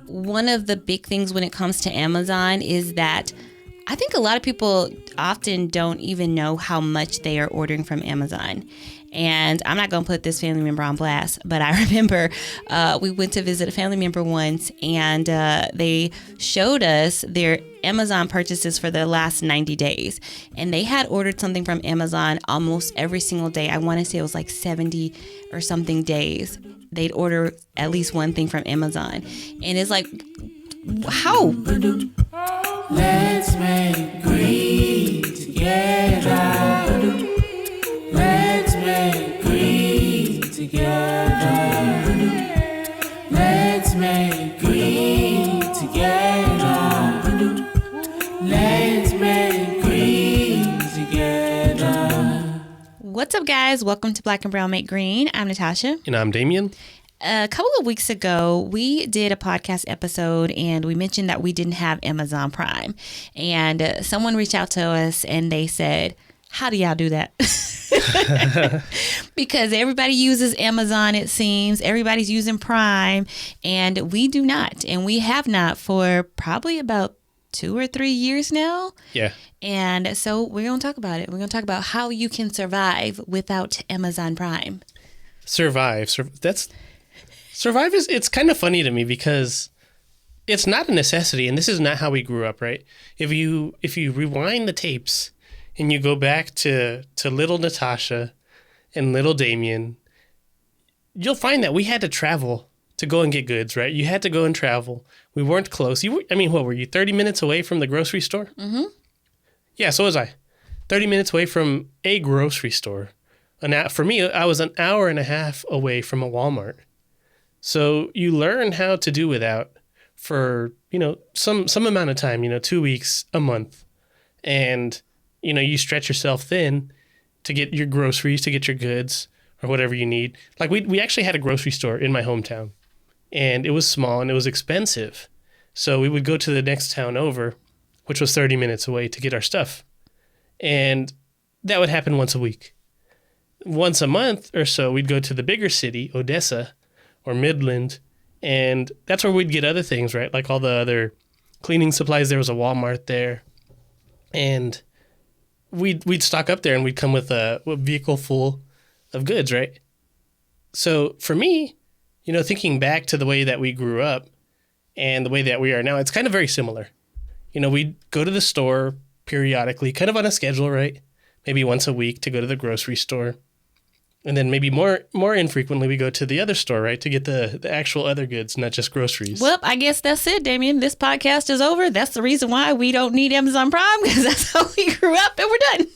one of the big things when it comes to Amazon is that I think a lot of people often don't even know how much they are ordering from Amazon. And I'm not going to put this family member on blast, but I remember we went to visit a family member once, and they showed us their Amazon purchases for the last 90 days. And they had ordered something from Amazon almost every single day. I want to say it was like 70 or something days. They'd order at least one thing from Amazon. And it's like, how? Let's make green together. Let's make green together. Let's make green together. Let's make green together. What's up, guys? Welcome to Black and Brown Make Green. I'm Natasha. And I'm Damien. A couple of weeks ago, we did a podcast episode and we mentioned that we didn't have Amazon Prime. And someone reached out to us and they said, how do y'all do that? Because everybody uses Amazon, it seems. Everybody's using Prime, and we do not. And we have not for probably about 2 or 3 years now. Yeah. And so we're going to talk about it. We're going to talk about how you can survive without Amazon Prime. Survive is, it's kind of funny to me because it's not a necessity, and this is not how we grew up, right? If you rewind the tapes and you go back to little Natasha and little Damien, you'll find that we had to travel to go and get goods, right? You had to go and travel. We weren't close. What were you, 30 minutes away from the grocery store? Mm-hmm. Yeah, so was I. 30 minutes away from a grocery store. For me, I was an hour and a half away from a Walmart. So you learn how to do without for, some amount of time, 2 weeks, a month. And, you stretch yourself thin to get your groceries, to get your goods or whatever you need. Like we actually had a grocery store in my hometown, and it was small and it was expensive. So we would go to the next town over, which was 30 minutes away, to get our stuff. And that would happen once a week. Once a month or so, we'd go to the bigger city, Odessa, or Midland, and that's where we'd get other things, right? Like all the other cleaning supplies. There was a Walmart there, and we'd stock up there, and we'd come with a vehicle full of goods, right? So for me, thinking back to the way that we grew up and the way that we are now, it's kind of very similar. We'd go to the store periodically, kind of on a schedule, right? Maybe once a week to go to the grocery store. And then maybe more infrequently, we go to the other store, right, to get the actual other goods, not just groceries. Well, I guess that's it, Damien. This podcast is over. That's the reason why we don't need Amazon Prime, because that's how we grew up, and we're done.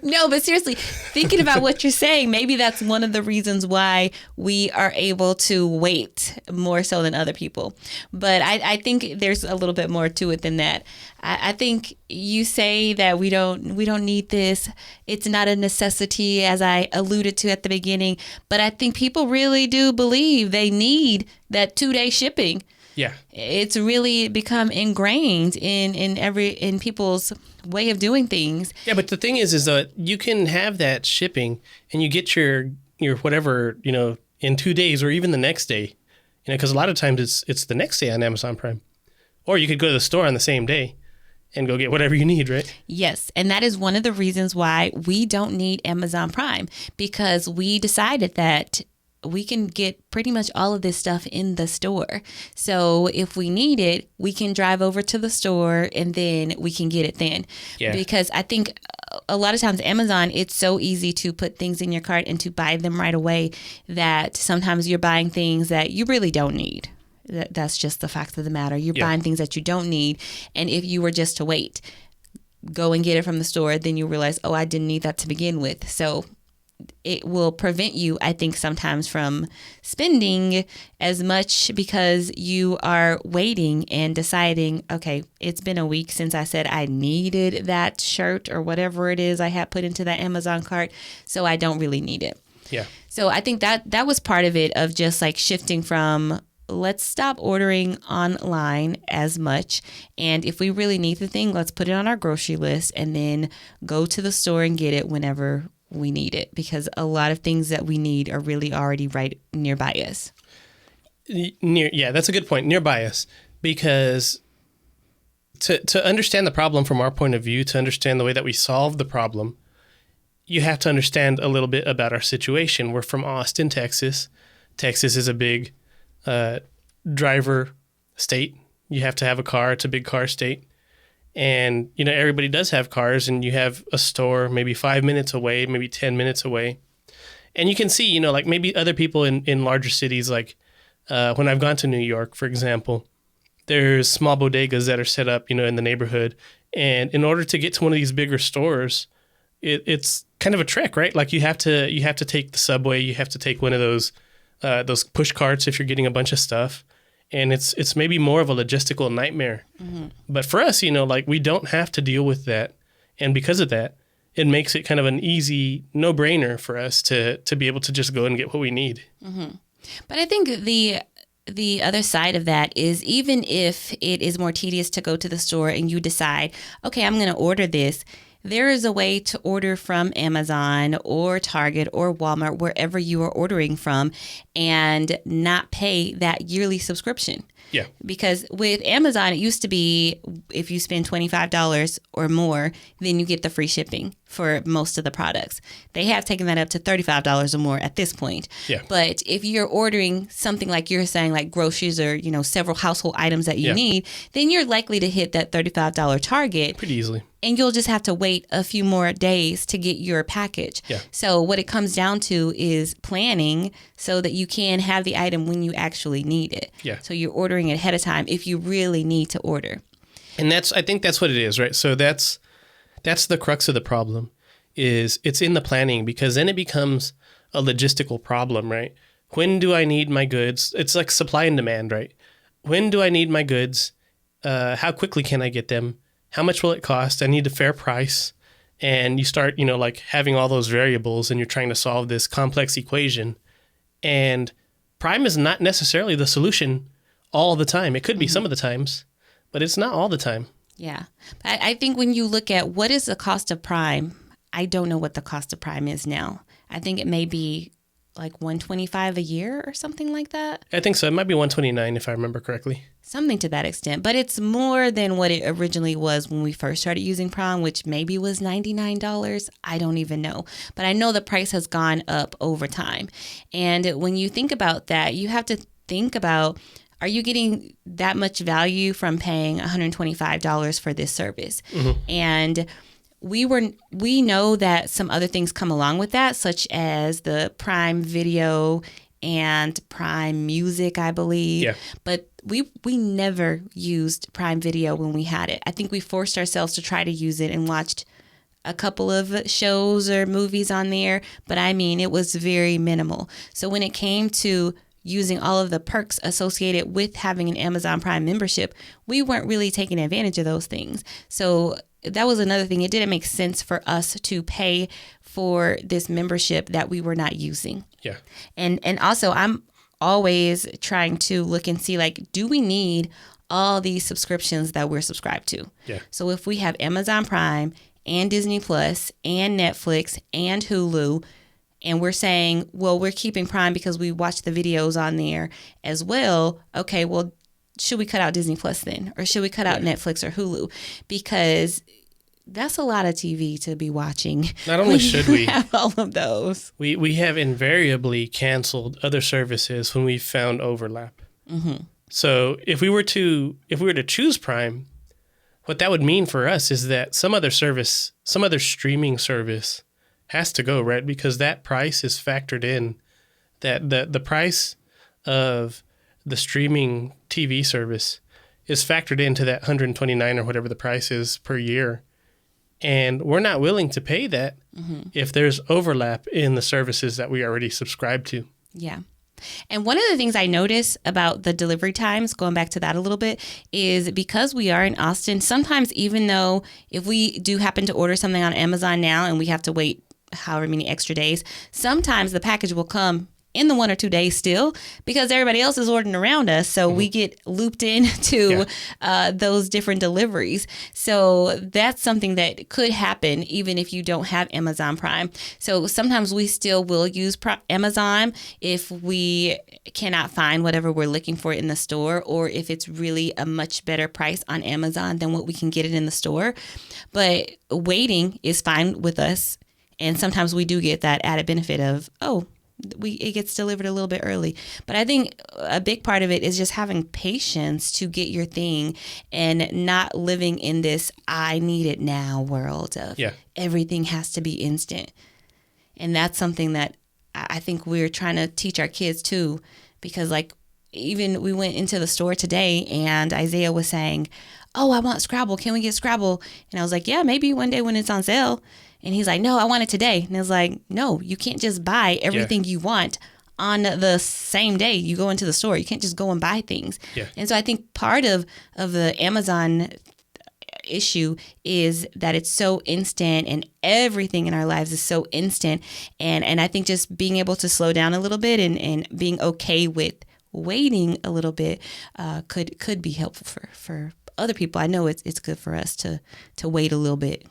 No, but seriously, thinking about what you're saying, maybe that's one of the reasons why we are able to wait more so than other people. But I think there's a little bit more to it than that. I think you say that we don't need this. It's not a necessity, as I alluded to at the beginning. But I think people really do believe they need that 2-day shipping. Yeah. It's really become ingrained in people's way of doing things. Yeah, but the thing is that you can have that shipping and you get your whatever, in 2 days or even the next day, because a lot of times it's the next day on Amazon Prime. Or you could go to the store on the same day and go get whatever you need, right? Yes, and that is one of the reasons why we don't need Amazon Prime, because we decided that we can get pretty much all of this stuff in the store. So if we need it, we can drive over to the store and then we can get it then. Yeah. Because I think a lot of times Amazon, it's so easy to put things in your cart and to buy them right away that sometimes you're buying things that you really don't need. That's just the fact of the matter. You're buying things that you don't need. And if you were just to wait, go and get it from the store, then you realize, oh, I didn't need that to begin with. So it will prevent you, I think, sometimes from spending as much because you are waiting and deciding, okay, it's been a week since I said I needed that shirt or whatever it is I had put into that Amazon cart, so I don't really need it. Yeah. So I think that was part of it, of just like shifting from, let's stop ordering online as much. And if we really need the thing, let's put it on our grocery list and then go to the store and get it whenever we need it, because a lot of things that we need are really already right nearby us. That's a good point. Nearby us, because to understand the problem from our point of view, to understand the way that we solve the problem, you have to understand a little bit about our situation. We're from Austin, Texas. Texas is a big driver state. You have to have a car. It's a big car state. And, everybody does have cars, and you have a store maybe 5 minutes away, maybe 10 minutes away. And you can see, like maybe other people in larger cities, like when I've gone to New York, for example, there's small bodegas that are set up, in the neighborhood. And in order to get to one of these bigger stores, it's kind of a trek, right? Like you have to take the subway, you have to take one of those push carts if you're getting a bunch of stuff. And it's maybe more of a logistical nightmare. Mm-hmm. But for us, like we don't have to deal with that. And because of that, it makes it kind of an easy no-brainer for us to be able to just go and get what we need. Mm-hmm. But I think the other side of that is, even if it is more tedious to go to the store and you decide, okay, I'm going to order this, there is a way to order from Amazon or Target or Walmart, wherever you are ordering from, and not pay that yearly subscription. Yeah. Because with Amazon, it used to be if you spend $25 or more, then you get the free shipping for most of the products. They have taken that up to $35 or more at this point. Yeah. But if you're ordering something like you're saying, like groceries or, several household items that you need, then you're likely to hit that $35 target. Pretty easily. And you'll just have to wait a few more days to get your package. Yeah. So what it comes down to is planning so that you can have the item when you actually need it. Yeah. So you're ordering it ahead of time if you really need to order. And I think that's what it is, right? So that's the crux of the problem, is it's in the planning, because then it becomes a logistical problem, right? When do I need my goods? It's like supply and demand, right? When do I need my goods? How quickly can I get them? How much will it cost? I need a fair price. And you start, like having all those variables, and you're trying to solve this complex equation. And Prime is not necessarily the solution all the time. It could be some of the times, but it's not all the time. Yeah. I think when you look at what is the cost of Prime, I don't know what the cost of Prime is now. I think it may be like $125 a year or something like that. I think so. It might be $129 if I remember correctly. Something to that extent. But it's more than what it originally was when we first started using Prime, which maybe was $99. I don't even know. But I know the price has gone up over time. And when you think about that, you have to think about, are you getting that much value from paying $125 for this service? Mm-hmm. And we know that some other things come along with that, such as the Prime Video and Prime Music, I believe. Yeah. But we never used Prime Video when we had it. I think we forced ourselves to try to use it and watched a couple of shows or movies on there. But I mean, it was very minimal. So when it came to using all of the perks associated with having an Amazon Prime membership, we weren't really taking advantage of those things. So that was another thing. It didn't make sense for us to pay for this membership that we were not using. Yeah. And also, I'm always trying to look and see, like, do we need all these subscriptions that we're subscribed to? Yeah. So if we have Amazon Prime and Disney Plus and Netflix and Hulu, and we're saying, well, we're keeping Prime because we watch the videos on there as well. Okay, well, should we cut out Disney Plus then? Or should we cut out Netflix or Hulu? Because that's a lot of TV to be watching. Not only should we have all of those. We have invariably canceled other services when we found overlap. Mm-hmm. So if we were to choose Prime, what that would mean for us is that some other streaming service has to go, right? Because that price is factored in. That the price of the streaming TV service is factored into that $129 or whatever the price is per year. And we're not willing to pay that if there's overlap in the services that we already subscribe to. Yeah. And one of the things I notice about the delivery times, going back to that a little bit, is because we are in Austin, sometimes even though if we do happen to order something on Amazon now and we have to wait however many extra days, sometimes the package will come in the 1 or 2 days still, because everybody else is ordering around us. So we get looped into those different deliveries. So that's something that could happen even if you don't have Amazon Prime. So sometimes we still will use Amazon if we cannot find whatever we're looking for in the store, or if it's really a much better price on Amazon than what we can get it in the store. But waiting is fine with us. And sometimes we do get that added benefit of, it gets delivered a little bit early. But I think a big part of it is just having patience to get your thing and not living in this I need it now world of everything has to be instant. And that's something that I think we're trying to teach our kids too, because like even we went into the store today and Isaiah was saying, I want Scrabble. Can we get Scrabble? And I was like, yeah, maybe one day when it's on sale. And he's like, no, I want it today. And I was like, no, you can't just buy everything you want on the same day you go into the store. You can't just go and buy things. Yeah. And so I think part of the Amazon issue is that it's so instant and everything in our lives is so instant. And I think just being able to slow down a little bit and being okay with waiting a little bit could be helpful for other people. I know it's good for us to wait a little bit.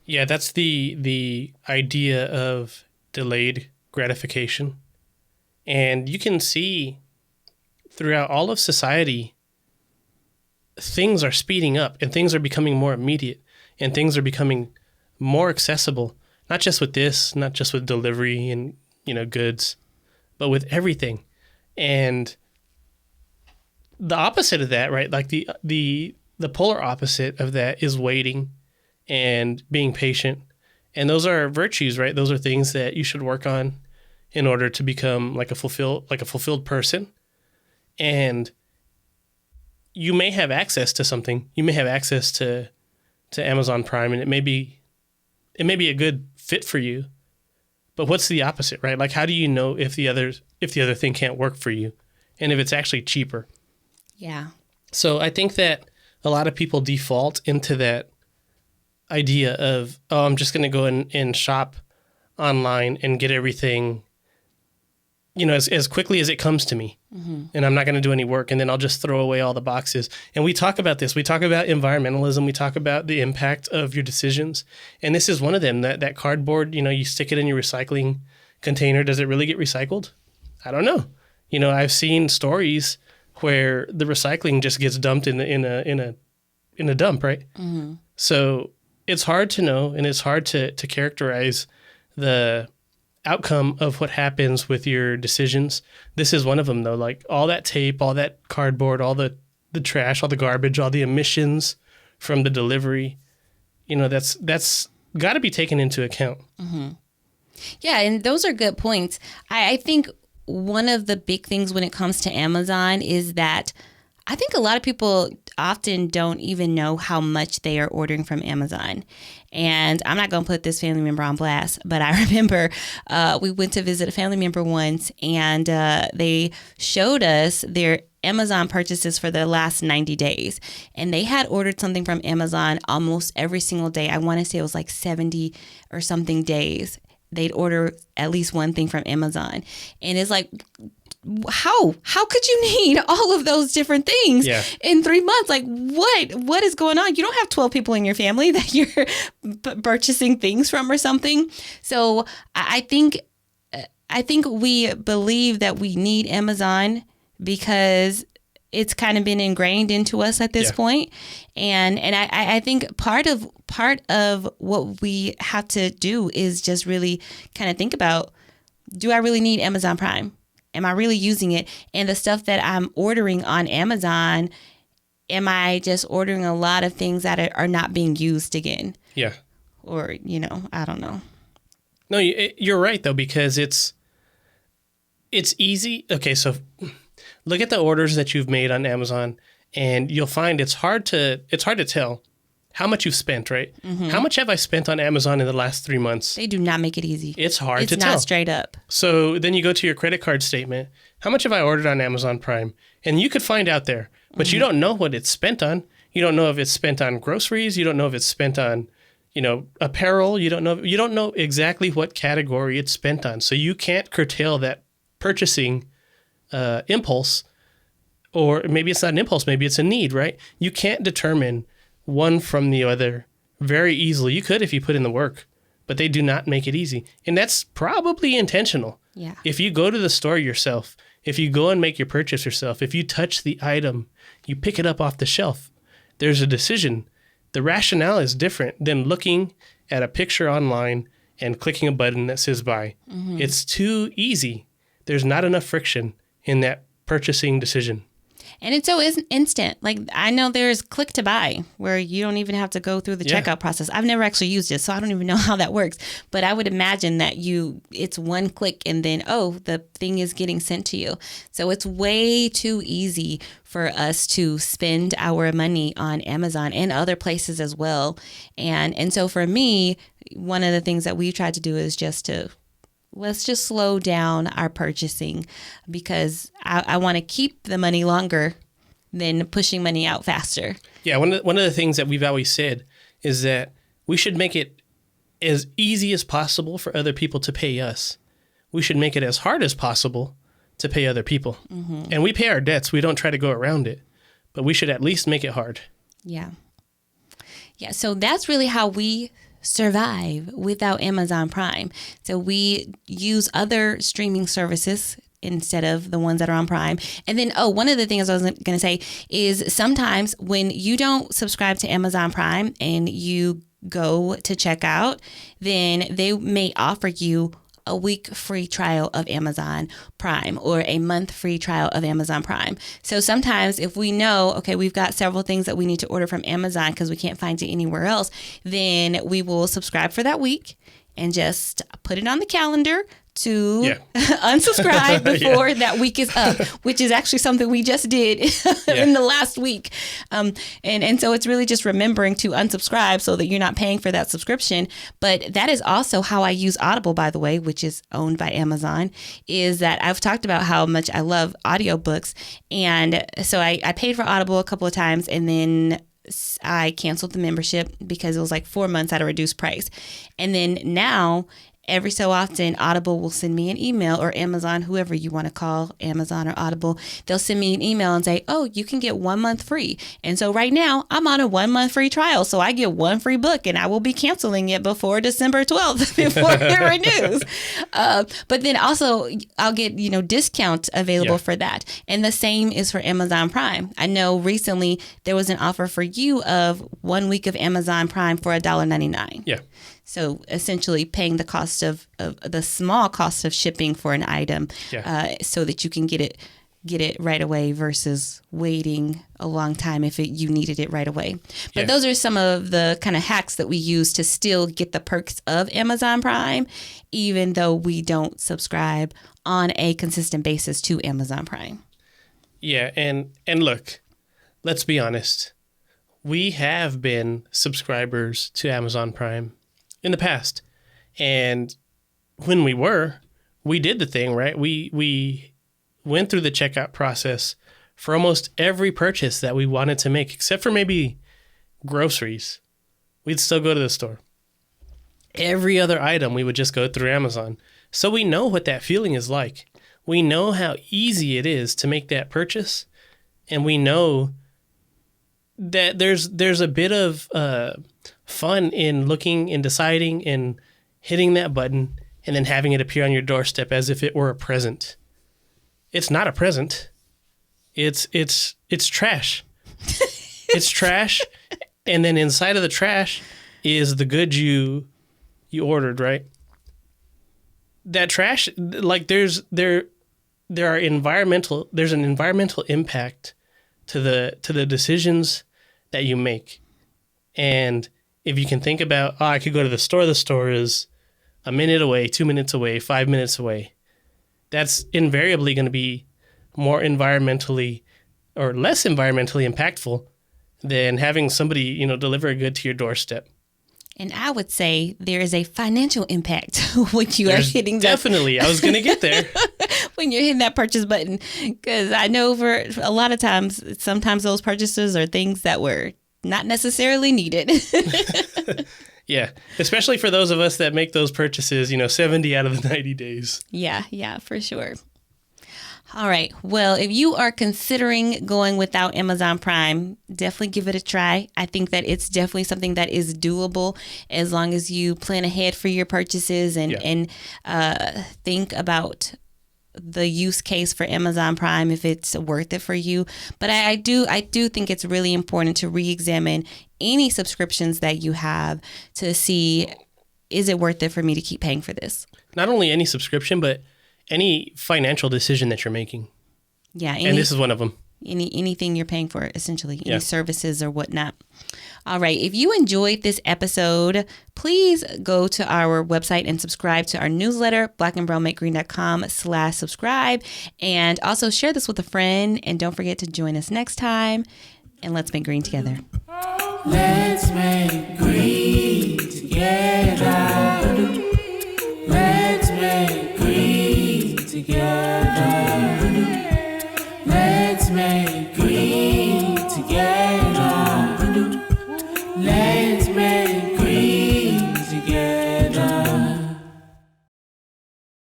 Yeah, that's the idea of delayed gratification. And you can see throughout all of society, things are speeding up and things are becoming more immediate and things are becoming more accessible, not just with this, not just with delivery and, goods, but with everything. And the opposite of that, right? Like the polar opposite of that is waiting and being patient. And those are virtues, right? Those are things that you should work on in order to become like a fulfilled person. And you may have access to something. You may have access to Amazon Prime, and it may be a good fit for you. But what's the opposite, right? Like, how do you know if the other thing can't work for you, and if it's actually cheaper? Yeah. So I think that a lot of people default into that idea of, I'm just going to go and shop online and get everything, as quickly as it comes to me. Mm-hmm. And I'm not going to do any work, and then I'll just throw away all the boxes. And we talk about this. We talk about environmentalism. We talk about the impact of your decisions. And this is one of them, that cardboard, you stick it in your recycling container. Does it really get recycled? I don't know. I've seen stories where the recycling just gets dumped in a dump, right? Mm-hmm. So it's hard to know, and it's hard to characterize the outcome of what happens with your decisions. This is one of them, though. Like all that tape, all that cardboard, all the trash, all the garbage, all the emissions from the delivery, that's got to be taken into account. Mm-hmm. Yeah, and those are good points. I think one of the big things when it comes to Amazon is that I think a lot of people often don't even know how much they are ordering from Amazon. And I'm not going to put this family member on blast, but I remember we went to visit a family member once, and they showed us their Amazon purchases for the last 90 days. And they had ordered something from Amazon almost every single day. I want to say it was like 70 or something days. They'd order at least one thing from Amazon. And it's like, how could you need all of those different things in 3 months? Like what is going on? You don't have 12 people in your family that you're purchasing things from or something. So I think we believe that we need Amazon because it's kind of been ingrained into us at this point. And I think part of what we have to do is just really kind of think about, do I really need Amazon Prime? Am I really using it? And the stuff that I'm ordering on Amazon, am I just ordering a lot of things that are not being used again? Yeah. Or, I don't know. No, you're right, though, because it's easy. Okay, so look at the orders that you've made on Amazon, and you'll find it's hard to tell how much you've spent, right? Mm-hmm. How much have I spent on Amazon in the last 3 months? They do not make it easy. It's hard to tell. It's not straight up. So then you go to your credit card statement. How much have I ordered on Amazon Prime? And you could find out there, but you don't know what it's spent on. You don't know if it's spent on groceries. You don't know if it's spent on, apparel. You don't know exactly what category it's spent on. So you can't curtail that purchasing impulse, or maybe it's not an impulse, maybe it's a need, right? You can't determine one from the other very easily. You could if you put in the work, but they do not make it easy. And that's probably intentional. Yeah. If you go to the store yourself, if you go and make your purchase yourself, if you touch the item, you pick it up off the shelf, there's a decision. The rationale is different than looking at a picture online and clicking a button that says buy. It's too easy. There's not enough friction in that purchasing decision. And it's so instant. Like, I know there's click to buy where you don't even have to go through the checkout process. I've never actually used it, so I don't even know how that works. But I would imagine that it's one click and then, the thing is getting sent to you. So it's way too easy for us to spend our money on Amazon and other places as well. And so for me, one of the things that we've tried to do is let's just slow down our purchasing, because I want to keep the money longer than pushing money out faster. Yeah, one of the things that we've always said is that we should make it as easy as possible for other people to pay us. We should make it as hard as possible to pay other people. And we pay our debts. We don't try to go around it, but we should at least make it hard. Yeah. Yeah, so that's really how we survive without Amazon Prime. So we use other streaming services instead of the ones that are on Prime. And then, one of the things I was going to say is sometimes when you don't subscribe to Amazon Prime and you go to check out, then they may offer you a week free trial of Amazon Prime or a month free trial of Amazon Prime. So sometimes if we know, okay, we've got several things that we need to order from Amazon because we can't find it anywhere else, then we will subscribe for that week and just put it on the calendar to unsubscribe before that week is up, which is actually something we just did in the last week. And so it's really just remembering to unsubscribe so that you're not paying for that subscription. But that is also how I use Audible, by the way, which is owned by Amazon, is that I've talked about how much I love audiobooks. And so I paid for Audible a couple of times, and then I canceled the membership because it was like 4 months at a reduced price. And then now, every so often, Audible will send me an email, or Amazon, whoever you want to call, Amazon or Audible, they'll send me an email and say, you can get 1 month free. And so right now, I'm on a 1 month free trial. So I get one free book, and I will be canceling it before December 12th, before it renews. But then also, I'll get, discount available for that. And the same is for Amazon Prime. I know recently there was an offer for you of 1 week of Amazon Prime for $1.99. Yeah. So essentially paying the cost of the small cost of shipping for an item, so that you can get it right away versus waiting a long time if you needed it right away. But those are some of the kind of hacks that we use to still get the perks of Amazon Prime, even though we don't subscribe on a consistent basis to Amazon Prime. Yeah, and look, let's be honest. We have been subscribers to Amazon Prime in the past. And when we did the thing, right? We went through the checkout process for almost every purchase that we wanted to make, except for maybe groceries. We'd still go to the store. Every other item, we would just go through Amazon. So we know what that feeling is like. We know how easy it is to make that purchase. And we know that there's a bit of fun in looking and deciding and hitting that button and then having it appear on your doorstep as if it were a present. It's not a present. It's trash. It's trash, and then inside of the trash is the goods you ordered, right? That trash, like there's an environmental impact to the decisions that you make. And if you can think about, I could go to the store is a minute away, 2 minutes away, 5 minutes away. That's invariably going to be more environmentally or less environmentally impactful than having somebody, deliver a good to your doorstep. And I would say there is a financial impact when you are hitting that. Definitely. I was going to get there. When you're hitting that purchase button. Because I know for a lot of times, sometimes those purchases are things that were not necessarily needed. Yeah, especially for those of us that make those purchases, 70 out of the 90 days. Yeah, for sure. All right. Well, if you are considering going without Amazon Prime, definitely give it a try. I think that it's definitely something that is doable as long as you plan ahead for your purchases and think about the use case for Amazon Prime if it's worth it for you. But I do think it's really important to re-examine any subscriptions that you have to see, is it worth it for me to keep paying for this? Not only any subscription, but any financial decision that you're making. Yeah. And this is one of them. Anything you're paying for, essentially, any Yeah. services or whatnot. All right. If you enjoyed this episode, please go to our website and subscribe to our newsletter, blackandbrownmakegreen.com/subscribe. And also share this with a friend. And don't forget to join us next time. And let's make green together. Let's make green together. Let's make green together.